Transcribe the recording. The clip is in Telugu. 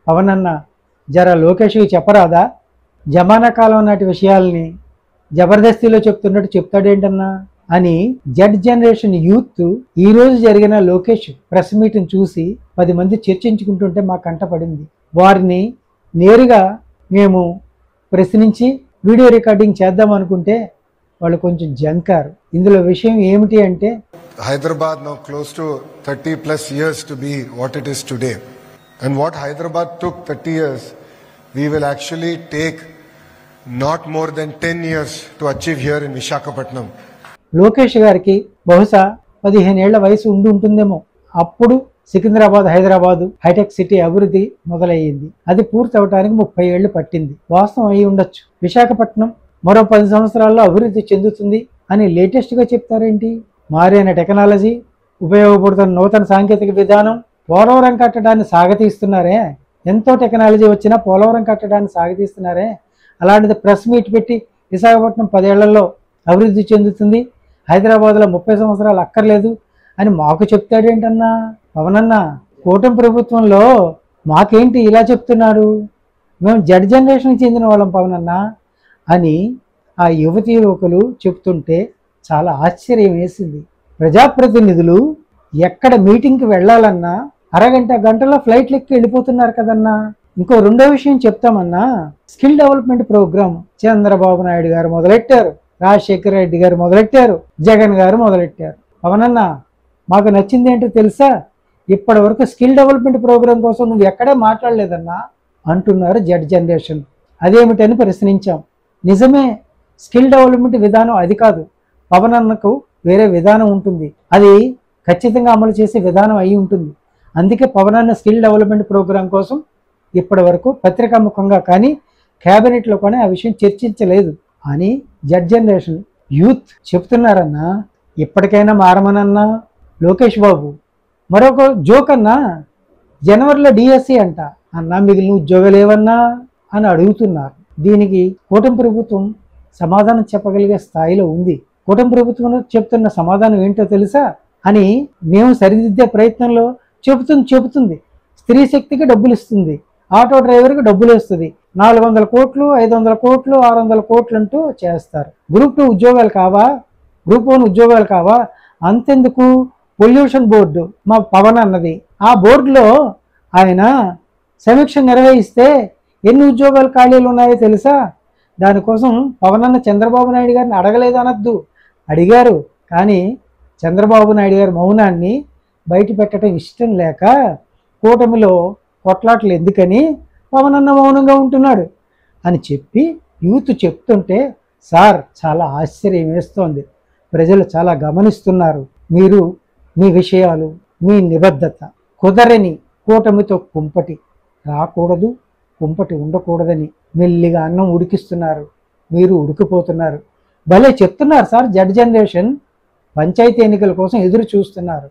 పవన్ అన్న జర లోకేష్కి చెప్పరాదా? జమానా కాలం నాటి విషయాల్ని జబర్దస్తిలో చెప్తున్నట్టు చెప్తాడేంటన్నా అని జెడ్ జనరేషన్ యూత్ ఈ రోజు జరిగిన లోకేష్ ప్రెస్ మీట్ని చూసి 10 మంది చర్చించుకుంటుంటే మా కంట పడింది. వారిని నేరుగా మేము ప్రశ్నించి వీడియో రికార్డింగ్ చేద్దాం అనుకుంటే వాళ్ళు కొంచెం జంకారు. ఇందులో విషయం ఏమిటి అంటే, Hyderabad now close to 30 plus years to be what it is today. And what Hyderabad took 30 years, we will actually take not more than 10 years to achieve here in Visakhapatnam. Lokesh గారికి బహుశా 15 ఏళ్ల వయసు ఉంటుందేమో. అప్పుడు సికింద్రాబాద్ హైదరాబాదు హైటెక్ సిటీ అభివృద్ధి మొదలయ్యింది. అది పూర్తి అవడానికి 30 ఏళ్లు పట్టింది. వాస్తవం అయి ఉండొచ్చు. విశాఖపట్నం మరో 10 సంవత్సరాల్లో అభివృద్ధి చెందుతుంది అని లేటెస్ట్గా చెప్తారేంటి? మారిన టెక్నాలజీ, ఉపయోగపడుతున్న నూతన సాంకేతిక విధానం, పోలవరం కట్టడాన్ని సాగతీస్తున్నారే. ఎంతో టెక్నాలజీ వచ్చినా పోలవరం కట్టడాన్ని సాగతీస్తున్నారే. అలాంటిది ప్రెస్ మీట్ పెట్టి విశాఖపట్నం 10 ఏళ్లలో అభివృద్ధి చెందుతుంది, హైదరాబాద్లో 30 సంవత్సరాలు అక్కర్లేదు అని మాకు చెప్తాడేంటన్నా? పవనన్న కూటమి ప్రభుత్వంలో మాకేంటి ఇలా చెప్తున్నాడు? మేము జెడ్ జనరేషన్కి చెందిన వాళ్ళం పవనన్న అని ఆ యువతీ యువకులు చెప్తుంటే చాలా ఆశ్చర్యం వేసింది. ప్రజాప్రతినిధులు ఎక్కడ మీటింగ్కి వెళ్ళాలన్నా అరగంట గంటలో ఫ్లైట్లు ఎక్కి వెళ్ళిపోతున్నారు కదన్నా. ఇంకో రెండో విషయం చెప్తామన్నా, skill development programme Chandrababu Naidu గారు మొదలెట్టారు, రాజశేఖర రెడ్డి గారు మొదలెట్టారు, జగన్ గారు మొదలెట్టారు. పవనన్న మాకు నచ్చింది ఏంటో తెలుసా? ఇప్పటి వరకు స్కిల్ డెవలప్మెంట్ ప్రోగ్రాం కోసం నువ్వు ఎక్కడే మాట్లాడలేదన్నా అంటున్నారు జెడ్ జనరేషన్. అదేమిటని ప్రశ్నించాం. నిజమే, స్కిల్ డెవలప్మెంట్ విధానం అది కాదు. పవన్ అన్నకు వేరే విధానం ఉంటుంది, అది ఖచ్చితంగా అమలు చేసే విధానం అయి ఉంటుంది. అందుకే పవన్ అన్న స్కిల్ డెవలప్మెంట్ ప్రోగ్రాం కోసం ఇప్పటి వరకు పత్రికాముఖంగా కానీ క్యాబినెట్లో కానీ ఆ విషయం చర్చించలేదు అని జెడ్ జనరేషన్ యూత్ చెప్తున్నారన్నా. ఇప్పటికైనా మారమనన్నా లోకేష్ బాబు. మరొక జోక్ అన్నా, జనవరిలో డిఎస్సి అంట అన్నా, మిగిలిన ఉద్యోగాలు ఏవన్నా అని అడుగుతున్నారు. దీనికి కూటమి ప్రభుత్వం సమాధానం చెప్పగలిగే స్థాయిలో ఉంది. కూటమి ప్రభుత్వం చెప్తున్న సమాధానం ఏంటో తెలుసా అని మేము సరిదిద్దే ప్రయత్నంలో చెబుతుంది. స్త్రీ శక్తికి డబ్బులు ఇస్తుంది, ఆటో డ్రైవర్కి డబ్బులు ఇస్తుంది, 400 కోట్లు 500 కోట్లు 600 కోట్లు అంటూ చేస్తారు. గ్రూప్ 2 ఉద్యోగాలు కావా, గ్రూప్ 1 ఉద్యోగాలు కావా? అంతెందుకు, పొల్యూషన్ బోర్డు మా పవన్ అన్నది, ఆ బోర్డులో ఆయన సమీక్ష నిర్వహిస్తే ఎన్ని ఉద్యోగాలు ఖాళీలు ఉన్నాయో తెలుసా? దానికోసం పవన్ అన్న చంద్రబాబు నాయుడు గారిని అడగలేదు అనొద్దు, అడిగారు. కానీ చంద్రబాబు నాయుడు గారి మౌనాన్ని బయట పెట్టడం ఇష్టం లేక కూటమిలో కొట్లాటలు ఎందుకని పవన్ అన్న మౌనంగా ఉంటున్నాడు అని చెప్పి యూత్ చెప్తుంటే సార్ చాలా ఆశ్చర్యం వేస్తోంది. ప్రజలు చాలా గమనిస్తున్నారు. మీరు మీ విషయాలు, మీ నిబద్ధత కుదరని కూటమితో కుంపటి రాకూడదు, కుంపటి ఉండకూడదని మెల్లిగా అన్నం ఉడికిస్తున్నారు. మీరు ఉడికిపోతున్నారు. భలే చెప్తున్నారు సార్. జెడ్ జనరేషన్ పంచాయతీ ఎన్నికల కోసం ఎదురు చూస్తున్నారు.